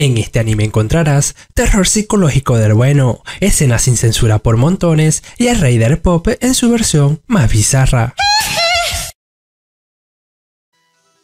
En este anime encontrarás terror psicológico del bueno, escenas sin censura por montones y el rey del pop en su versión más bizarra.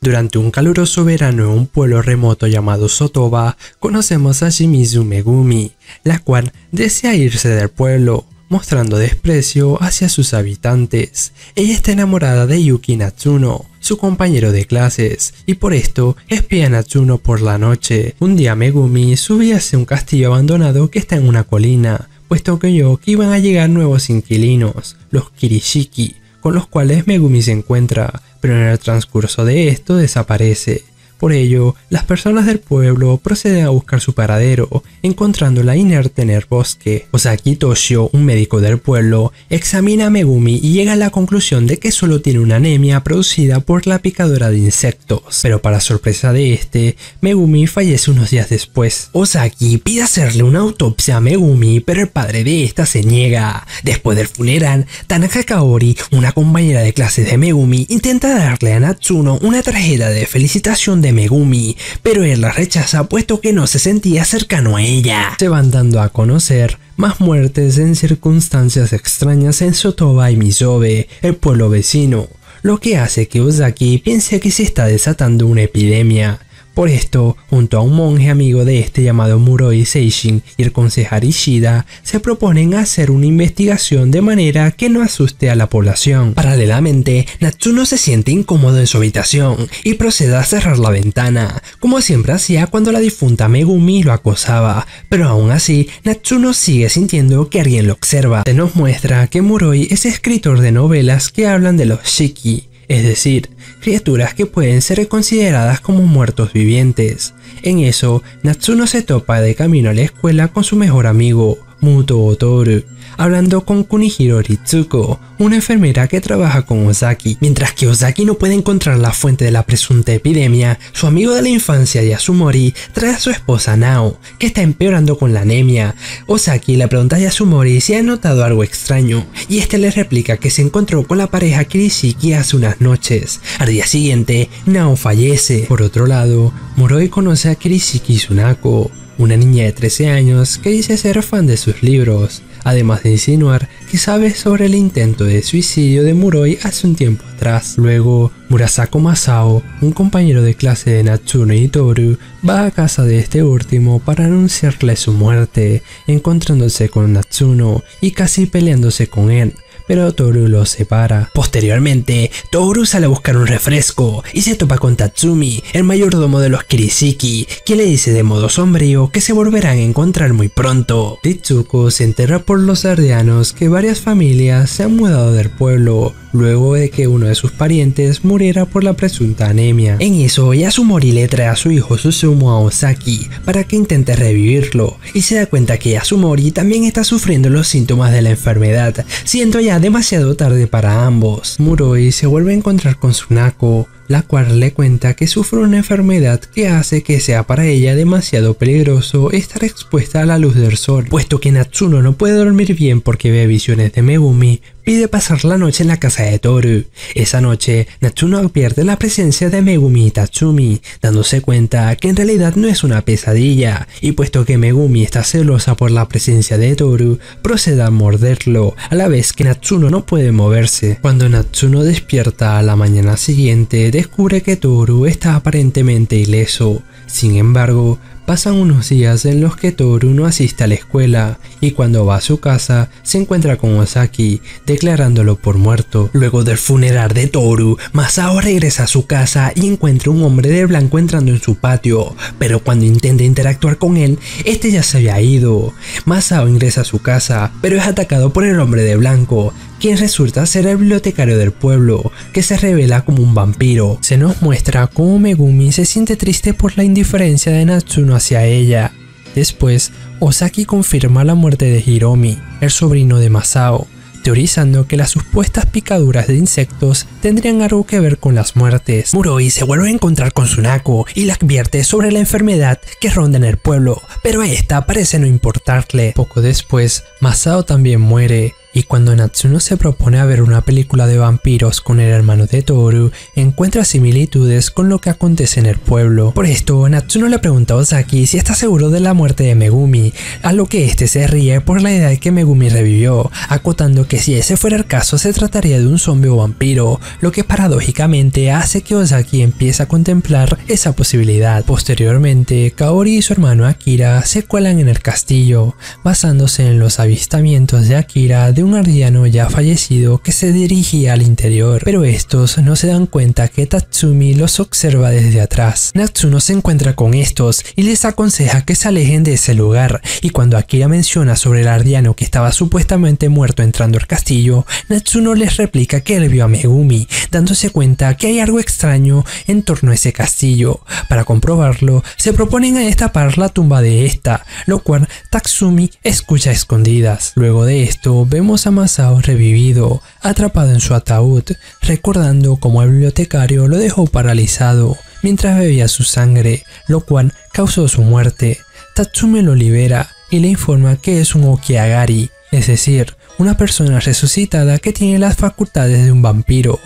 Durante un caluroso verano en un pueblo remoto llamado Sotoba, conocemos a Shimizu Megumi, la cual desea irse del pueblo, mostrando desprecio hacia sus habitantes. Ella está enamorada de Yuki Natsuno, su compañero de clases, y por esto espía a Natsuno por la noche. Un día Megumi sube hacia un castillo abandonado que está en una colina, puesto que oyó que iban a llegar nuevos inquilinos, los Kirishiki, con los cuales Megumi se encuentra, pero en el transcurso de esto desaparece. Por ello, las personas del pueblo proceden a buscar su paradero, encontrándola inerte en el bosque. Osaki Toshio, un médico del pueblo, examina a Megumi y llega a la conclusión de que solo tiene una anemia producida por la picadura de insectos. Pero para sorpresa de este, Megumi fallece unos días después. Osaki pide hacerle una autopsia a Megumi, pero el padre de esta se niega. Después del funeral, Tanaka Kaori, una compañera de clases de Megumi, intenta darle a Natsuno una tarjeta de felicitación de Megumi, pero él la rechaza puesto que no se sentía cercano a ella. Se van dando a conocer más muertes en circunstancias extrañas en Sotoba y Misobe, el pueblo vecino, lo que hace que Osaki piense que se está desatando una epidemia. Por esto, junto a un monje amigo de este llamado Muroi Seishin y el concejal Ishida, se proponen hacer una investigación de manera que no asuste a la población. Paralelamente, Natsuno se siente incómodo en su habitación y procede a cerrar la ventana, como siempre hacía cuando la difunta Megumi lo acosaba, pero aún así, Natsuno sigue sintiendo que alguien lo observa. Se nos muestra que Muroi es escritor de novelas que hablan de los Shiki, es decir, criaturas que pueden ser consideradas como muertos vivientes. En eso, Natsuno se topa de camino a la escuela con su mejor amigo, Muto Otoru, hablando con Kunihiro Ritsuko, una enfermera que trabaja con Osaki. Mientras que Osaki no puede encontrar la fuente de la presunta epidemia, su amigo de la infancia Yasumori trae a su esposa Nao, que está empeorando con la anemia. Osaki le pregunta a Yasumori si ha notado algo extraño, y este le replica que se encontró con la pareja Kirishiki hace unas noches. Al día siguiente, Nao fallece. Por otro lado, Muroi conoce a Kirishiki Tsunako, una niña de 13 años que dice ser fan de sus libros, además de insinuar que sabe sobre el intento de suicidio de Muroi hace un tiempo atrás. Luego, Murasako Masao, un compañero de clase de Natsuno y Toru, va a casa de este último para anunciarle su muerte, encontrándose con Natsuno y casi peleándose con él, pero Toru lo separa. Posteriormente, Toru sale a buscar un refresco y se topa con Tatsumi, el mayordomo de los Kirishiki, quien le dice de modo sombrío que se volverán a encontrar muy pronto. Ritsuko se entera por los aldeanos que varias familias se han mudado del pueblo, luego de que uno de sus parientes muriera por la presunta anemia. En eso, Yasumori le trae a su hijo Susumu a Osaki para que intente revivirlo, y se da cuenta que Yasumori también está sufriendo los síntomas de la enfermedad, siendo ya demasiado tarde para ambos. Muroi se vuelve a encontrar con Tsunako, la cual le cuenta que sufre una enfermedad que hace que sea para ella demasiado peligroso estar expuesta a la luz del sol. Puesto que Natsuno no puede dormir bien porque ve visiones de Megumi, pide pasar la noche en la casa de Toru. Esa noche, Natsuno advierte la presencia de Megumi y Tatsumi, dándose cuenta que en realidad no es una pesadilla, y puesto que Megumi está celosa por la presencia de Toru, procede a morderlo, a la vez que Natsuno no puede moverse. Cuando Natsuno despierta a la mañana siguiente, descubre que Toru está aparentemente ileso. Sin embargo, pasan unos días en los que Toru no asiste a la escuela, y cuando va a su casa se encuentra con Osaki, declarándolo por muerto. Luego del funeral de Toru, Masao regresa a su casa y encuentra un hombre de blanco entrando en su patio, pero cuando intenta interactuar con él, este ya se había ido. Masao ingresa a su casa, pero es atacado por el hombre de blanco, quien resulta ser el bibliotecario del pueblo, que se revela como un vampiro. Se nos muestra cómo Megumi se siente triste por la indiferencia de Natsuno hacia ella. Después, Osaki confirma la muerte de Hiromi, el sobrino de Masao, teorizando que las supuestas picaduras de insectos tendrían algo que ver con las muertes. Muroi se vuelve a encontrar con Tsunako y le advierte sobre la enfermedad que ronda en el pueblo, pero esta parece no importarle. Poco después, Masao también muere, Y cuando Natsuno se propone a ver una película de vampiros con el hermano de Toru, encuentra similitudes con lo que acontece en el pueblo. Por esto, Natsuno le pregunta a Ozaki si está seguro de la muerte de Megumi, a lo que este se ríe por la idea de que Megumi revivió, acotando que si ese fuera el caso se trataría de un zombie o vampiro, lo que paradójicamente hace que Ozaki empiece a contemplar esa posibilidad. Posteriormente, Kaori y su hermano Akira se cuelan en el castillo, basándose en los avistamientos de Akira de un aldeano ya fallecido que se dirigía al interior, pero estos no se dan cuenta que Tatsumi los observa desde atrás. Natsuno se encuentra con estos y les aconseja que se alejen de ese lugar, y cuando Akira menciona sobre el aldeano que estaba supuestamente muerto entrando al castillo, Natsuno les replica que él vio a Megumi, dándose cuenta que hay algo extraño en torno a ese castillo. Para comprobarlo, se proponen a destapar la tumba de esta, lo cual Tatsumi escucha a escondidas. Luego de esto, vemos a Masao revivido, atrapado en su ataúd, recordando cómo el bibliotecario lo dejó paralizado mientras bebía su sangre, lo cual causó su muerte. Tatsumi lo libera y le informa que es un Okiagari, es decir, una persona resucitada que tiene las facultades de un vampiro.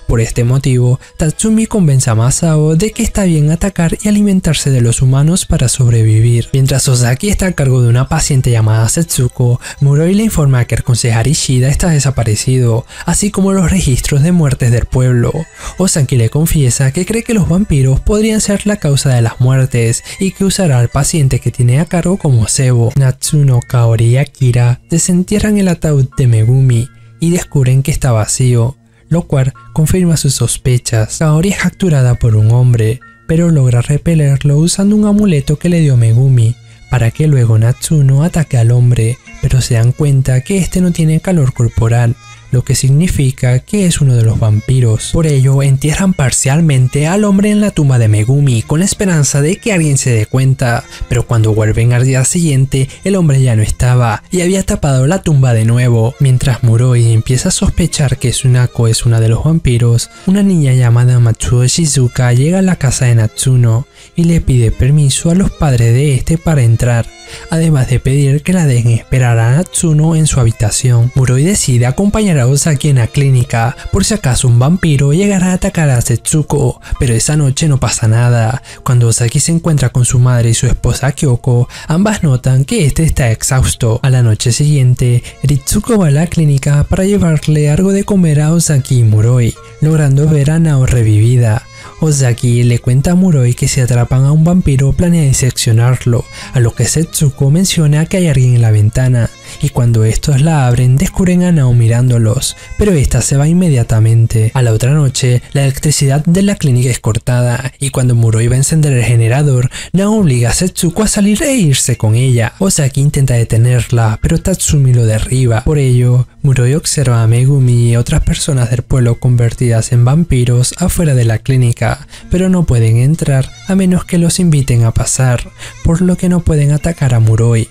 Por este motivo, Tatsumi convence a Masao de que está bien atacar y alimentarse de los humanos para sobrevivir. Mientras Ozaki está a cargo de una paciente llamada Setsuko, Muroi le informa que el concejal Ishida está desaparecido, así como los registros de muertes del pueblo. Ozaki le confiesa que cree que los vampiros podrían ser la causa de las muertes y que usará al paciente que tiene a cargo como cebo. Natsuno, Kaori y Akira desentierran el ataúd de Megumi y descubren que está vacío, lo cual confirma sus sospechas. Kaori es capturada por un hombre, pero logra repelerlo usando un amuleto que le dio Megumi, para que luego Natsuno ataque al hombre, pero se dan cuenta que este no tiene calor corporal, lo que significa que es uno de los vampiros. Por ello, entierran parcialmente al hombre en la tumba de Megumi con la esperanza de que alguien se dé cuenta, pero cuando vuelven al día siguiente, el hombre ya no estaba y había tapado la tumba de nuevo. Mientras Muroi empieza a sospechar que Tsunako es una de los vampiros, una niña llamada Matsuo Shizuka llega a la casa de Natsuno y le pide permiso a los padres de este para entrar, además de pedir que la dejen esperar a Natsuno en su habitación. Muroi decide acompañar a Ozaki en la clínica por si acaso un vampiro llegará a atacar a Setsuko, pero esa noche no pasa nada. Cuando Ozaki se encuentra con su madre y su esposa Kyoko, ambas notan que este está exhausto. A la noche siguiente, Ritsuko va a la clínica para llevarle algo de comer a Ozaki y Muroi, logrando ver a Nao revivida. Ozaki le cuenta a Muroi que si atrapan a un vampiro planea diseccionarlo, a lo que Setsuko menciona que hay alguien en la ventana, y cuando estos la abren descubren a Nao mirándolos, pero esta se va inmediatamente. A la otra noche, la electricidad de la clínica es cortada, y cuando Muroi va a encender el generador, Nao obliga a Setsuko a salir e irse con ella. Ozaki intenta detenerla, pero Tatsumi lo derriba. Por ello, Muroi observa a Megumi y otras personas del pueblo convertidas en vampiros afuera de la clínica, pero no pueden entrar a menos que los inviten a pasar, por lo que no pueden atacar a Muroi.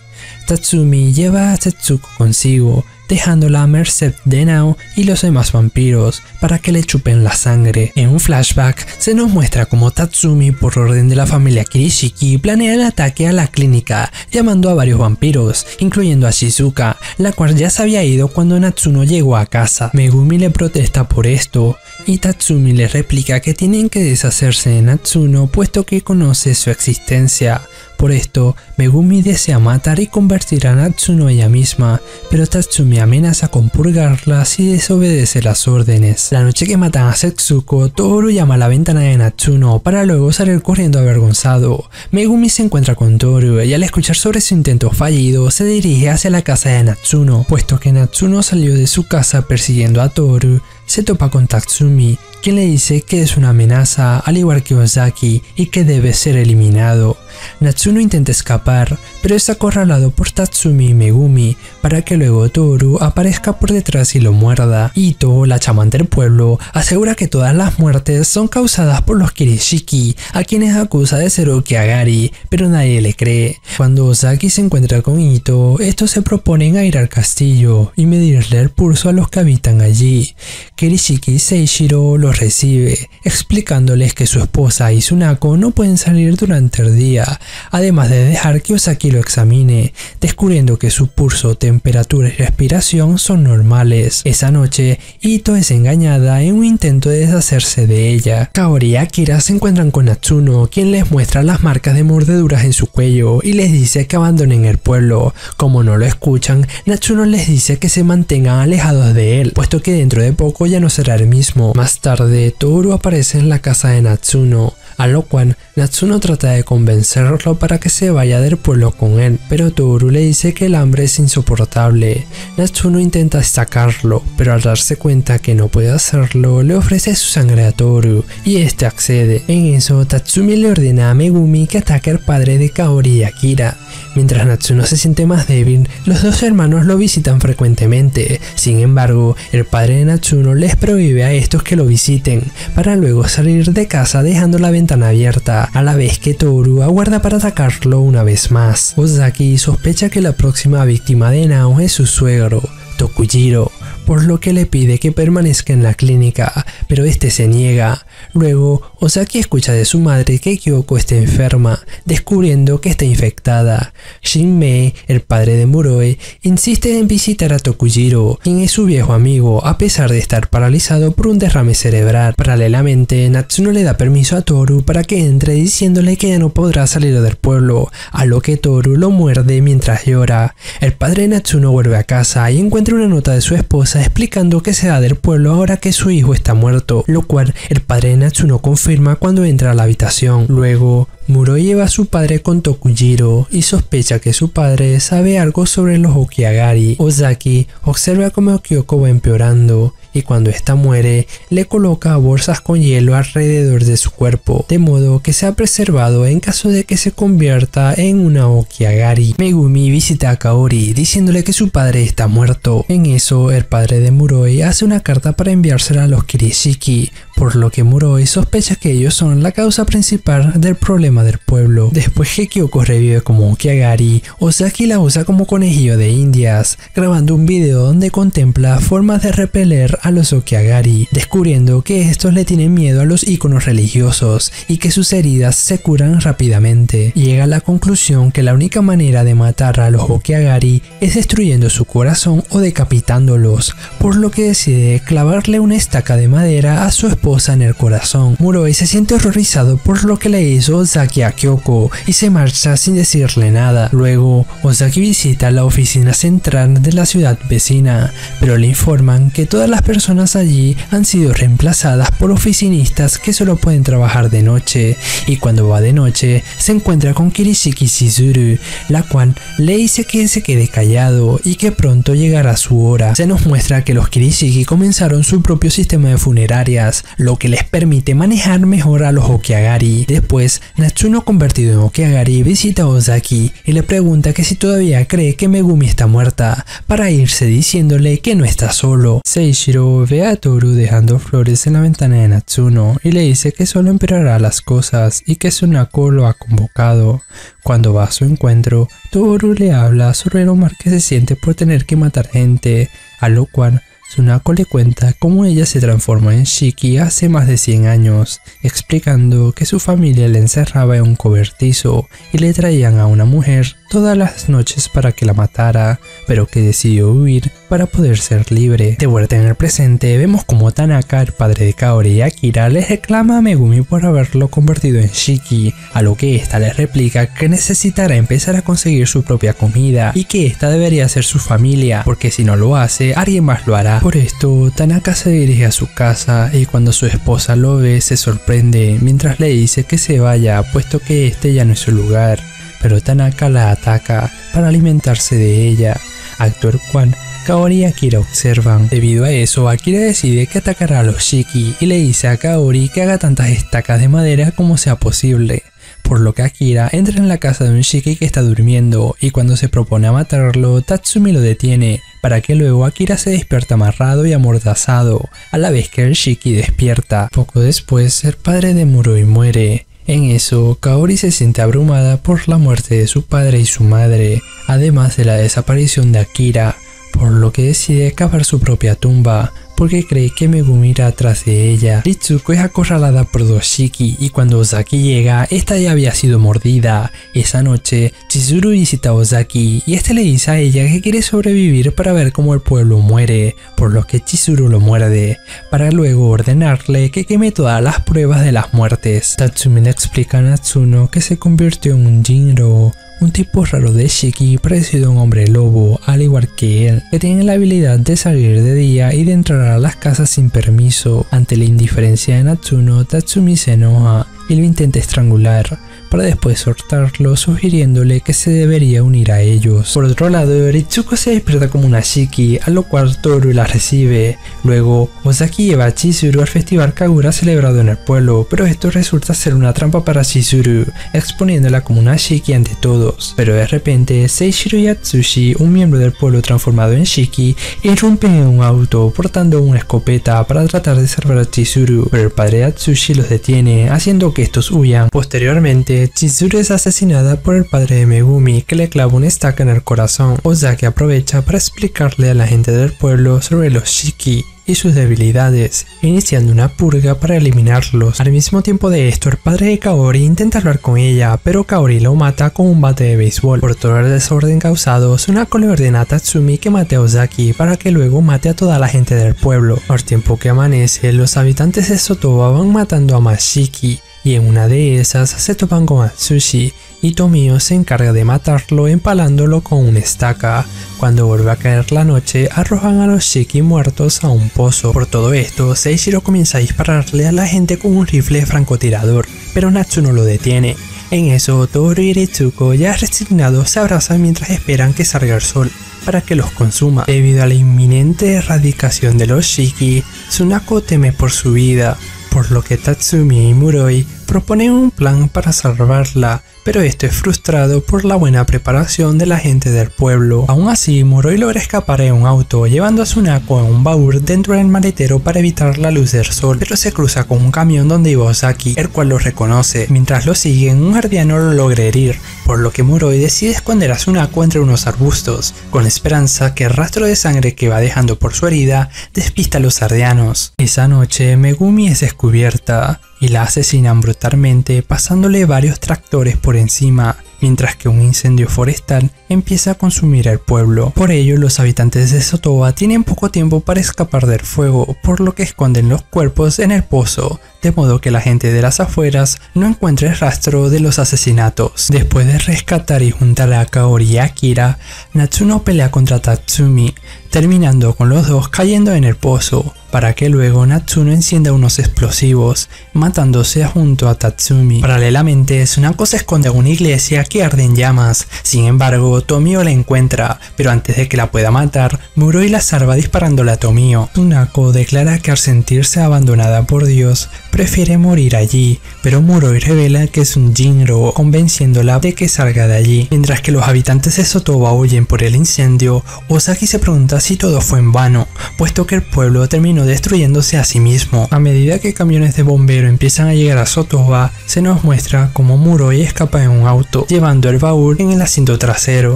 Tatsumi lleva a Setsuko consigo, dejándola a merced de Nao y los demás vampiros para que le chupen la sangre. En un flashback se nos muestra como Tatsumi, por orden de la familia Kirishiki, planea el ataque a la clínica, llamando a varios vampiros, incluyendo a Shizuka, la cual ya se había ido cuando Natsuno llegó a casa. Megumi le protesta por esto, y Tatsumi le replica que tienen que deshacerse de Natsuno puesto que conoce su existencia. Por esto, Megumi desea matar y convertir a Natsuno ella misma, pero Tatsumi amenaza con purgarla si desobedece las órdenes. La noche que matan a Setsuko, Toru llama a la ventana de Natsuno para luego salir corriendo avergonzado. Megumi se encuentra con Toru y al escuchar sobre su intento fallido, se dirige hacia la casa de Natsuno. Puesto que Natsuno salió de su casa persiguiendo a Toru, se topa con Tatsumi, quien le dice que es una amenaza al igual que Ozaki y que debe ser eliminado. Natsuno intenta escapar, pero es acorralado por Tatsumi y Megumi para que luego Toru aparezca por detrás y lo muerda. Ito, la chamán del pueblo, asegura que todas las muertes son causadas por los Kirishiki, a quienes acusa de ser Okiagari, pero nadie le cree. Cuando Ozaki se encuentra con Ito, estos se proponen a ir al castillo y medirle el pulso a los que habitan allí. Kirishiki y Seishiro los los recibe, explicándoles que su esposa y Tsunako no pueden salir durante el día, además de dejar que Ozaki lo examine, descubriendo que su pulso, temperatura y respiración son normales. Esa noche, Ito es engañada en un intento de deshacerse de ella. Kaori y Akira se encuentran con Natsuno, quien les muestra las marcas de mordeduras en su cuello y les dice que abandonen el pueblo. Como no lo escuchan, Natsuno les dice que se mantengan alejados de él, puesto que dentro de poco ya no será el mismo. Más tarde, Toru aparece en la casa de Natsuno, a lo cual Natsuno trata de convencerlo para que se vaya del pueblo con él, pero Toru le dice que el hambre es insoportable. Natsuno intenta sacarlo, pero al darse cuenta que no puede hacerlo, le ofrece su sangre a Toru, y este accede. En eso, Tatsumi le ordena a Megumi que ataque al padre de Kaori y Akira. Mientras Natsuno se siente más débil, los dos hermanos lo visitan frecuentemente. Sin embargo, el padre de Natsuno les prohíbe a estos que lo visiten, para luego salir de casa dejando la ventana abierta, a la vez que Toru aguarda para atacarlo una vez más. Ozaki sospecha que la próxima víctima de Nao es su suegro, Tokujiro, por lo que le pide que permanezca en la clínica, pero este se niega. Luego, Ozaki escucha de su madre que Kyoko está enferma, descubriendo que está infectada. Shinmei, el padre de Muroi, insiste en visitar a Tokujiro, quien es su viejo amigo, a pesar de estar paralizado por un derrame cerebral. Paralelamente, Natsuno le da permiso a Toru para que entre, diciéndole que ya no podrá salir del pueblo, a lo que Toru lo muerde mientras llora. El padre de Natsuno vuelve a casa y encuentra una nota de su esposa explicando que se va del pueblo ahora que su hijo está muerto, lo cual el padre de Natsuno confirma cuando entra a la habitación. Luego, Muroi lleva a su padre con Tokujiro y sospecha que su padre sabe algo sobre los Okiagari. Ozaki observa cómo Kyoko va empeorando y cuando ésta muere, le coloca bolsas con hielo alrededor de su cuerpo, de modo que sea preservado en caso de que se convierta en una Okiagari. Megumi visita a Kaori diciéndole que su padre está muerto. En eso, el padre de Muroi hace una carta para enviársela a los Kirishiki, por lo que Muroi sospecha que ellos son la causa principal del problema del pueblo. Después que Kyoko revive como Okiagari, Ozaki la usa como conejillo de indias, grabando un video donde contempla formas de repeler a los Okiagari, descubriendo que estos le tienen miedo a los iconos religiosos y que sus heridas se curan rápidamente. Llega a la conclusión que la única manera de matar a los Okiagari es destruyendo su corazón o decapitándolos, por lo que decide clavarle una estaca de madera a su esposa en el corazón. Muroi se siente horrorizado por lo que le hizo Ozaki a Kyoko y se marcha sin decirle nada. Luego, Ozaki visita la oficina central de la ciudad vecina, pero le informan que todas las personas allí han sido reemplazadas por oficinistas que solo pueden trabajar de noche, y cuando va de noche se encuentra con Kirishiki Shizuru, la cual le dice que se quede callado y que pronto llegará su hora. Se nos muestra que los Kirishiki comenzaron su propio sistema de funerarias, lo que les permite manejar mejor a los Okiagari. Después, Natsuno, convertido en Okiagari, visita a Ozaki y le pregunta que si todavía cree que Megumi está muerta, para irse diciéndole que no está solo. Seishiro ve a Toru dejando flores en la ventana de Natsuno y le dice que solo empeorará las cosas y que Tsunako lo ha convocado. Cuando va a su encuentro, Toru le habla sobre lo mal que se siente por tener que matar gente, a lo cual Tsunako le cuenta cómo ella se transformó en Shiki hace más de 100 años, explicando que su familia le encerraba en un cobertizo y le traían a una mujer todas las noches para que la matara, pero que decidió huir para poder ser libre. De vuelta en el presente, vemos como Tanaka, el padre de Kaori y Akira, le reclama a Megumi por haberlo convertido en Shiki, a lo que ésta le replica que necesitará empezar a conseguir su propia comida y que esta debería ser su familia, porque si no lo hace, alguien más lo hará. Por esto, Tanaka se dirige a su casa y cuando su esposa lo ve se sorprende mientras le dice que se vaya, puesto que este ya no es su lugar, pero Tanaka la ataca para alimentarse de ella, acto el cual Kaori y Akira observan. Debido a eso, Akira decide que atacará a los Shiki y le dice a Kaori que haga tantas estacas de madera como sea posible, por lo que Akira entra en la casa de un Shiki que está durmiendo y cuando se propone a matarlo, Tatsumi lo detiene, para que luego Akira se despierta amarrado y amordazado, a la vez que el Shiki despierta. Poco después, el padre de Muroi muere. En eso, Kaori se siente abrumada por la muerte de su padre y su madre, además de la desaparición de Akira, por lo que decide cavar su propia tumba, porque cree que Megumi irá atrás de ella. Ritsuko es acorralada por dos Shiki y cuando Ozaki llega, esta ya había sido mordida. Esa noche, Chizuru visita a Ozaki y este le dice a ella que quiere sobrevivir para ver cómo el pueblo muere, por lo que Chizuru lo muerde, para luego ordenarle que queme todas las pruebas de las muertes. Tatsumi le explica a Natsuno que se convirtió en un Jinro, un tipo raro de Shiki parecido a un hombre lobo, al igual que él, que tiene la habilidad de salir de día y de entrar a las casas sin permiso. Ante la indiferencia de Natsuno, Tatsumi se enoja y lo intenta estrangular, para después soltarlo, sugiriéndole que se debería unir a ellos. Por otro lado, Ritsuko se despierta como una Shiki, a lo cual Toru la recibe. Luego, Ozaki lleva a Chizuru al festival Kagura celebrado en el pueblo, pero esto resulta ser una trampa para Chizuru, exponiéndola como una Shiki ante todos. Pero de repente, Seishiro y Atsushi, un miembro del pueblo transformado en Shiki, irrumpen en un auto portando una escopeta para tratar de salvar a Chizuru, pero el padre de Atsushi los detiene, haciendo que estos huyan. Posteriormente, Chizuru es asesinada por el padre de Megumi, que le clava una estaca en el corazón. Ozaki aprovecha para explicarle a la gente del pueblo sobre los Shiki y sus debilidades, iniciando una purga para eliminarlos. Al mismo tiempo de esto, el padre de Kaori intenta hablar con ella, pero Kaori lo mata con un bate de béisbol. Por todo el desorden causado, Tsunako le ordena a Tatsumi que mate a Ozaki para que luego mate a toda la gente del pueblo. Al tiempo que amanece, los habitantes de Sotoba van matando a más Shiki, y en una de esas se topan con Atsushi y Tomio se encarga de matarlo empalándolo con una estaca. Cuando vuelve a caer la noche, arrojan a los Shiki muertos a un pozo. Por todo esto, Seishiro comienza a dispararle a la gente con un rifle francotirador, pero Natsuno lo detiene. En eso, Toru y Ritsuko, ya resignados, se abrazan mientras esperan que salga el sol para que los consuma. Debido a la inminente erradicación de los Shiki, Tsunako teme por su vida, por lo que Tatsumi y Muroi proponen un plan para salvarla, pero esto es frustrado por la buena preparación de la gente del pueblo. Aún así, Muroi logra escapar en un auto, llevando a Tsunako en un baúl dentro del maletero para evitar la luz del sol, pero se cruza con un camión donde iba Ozaki, el cual lo reconoce. Mientras lo siguen, un guardiano lo logra herir, por lo que Muroi decide esconder a Tsunako entre unos arbustos, con la esperanza que el rastro de sangre que va dejando por su herida despista a los aldeanos. Esa noche, Megumi es descubierta y la asesinan brutalmente, pasándole varios tractores por encima, mientras que un incendio forestal empieza a consumir el pueblo. Por ello, los habitantes de Sotoba tienen poco tiempo para escapar del fuego, por lo que esconden los cuerpos en el pozo, de modo que la gente de las afueras no encuentre el rastro de los asesinatos. Después de rescatar y juntar a Kaori y Akira, Natsuno pelea contra Tatsumi, terminando con los dos cayendo en el pozo, para que luego Natsuno encienda unos explosivos, matándose junto a Tatsumi. Paralelamente, Tsunako se esconde en una iglesia que arde en llamas. Sin embargo, Tomio la encuentra, pero antes de que la pueda matar, Muroi la salva disparándole a Tomio. Tsunako declara que al sentirse abandonada por Dios, prefiere morir allí, pero Muroi revela que es un Jinro, convenciéndola de que salga de allí. Mientras que los habitantes de Sotoba huyen por el incendio, Ozaki se pregunta si todo fue en vano, puesto que el pueblo terminó destruyéndose a sí mismo. A medida que camiones de bombero empiezan a llegar a Sotoba, se nos muestra cómo Muroi escapa en un auto, llevando el baúl en el asiento trasero.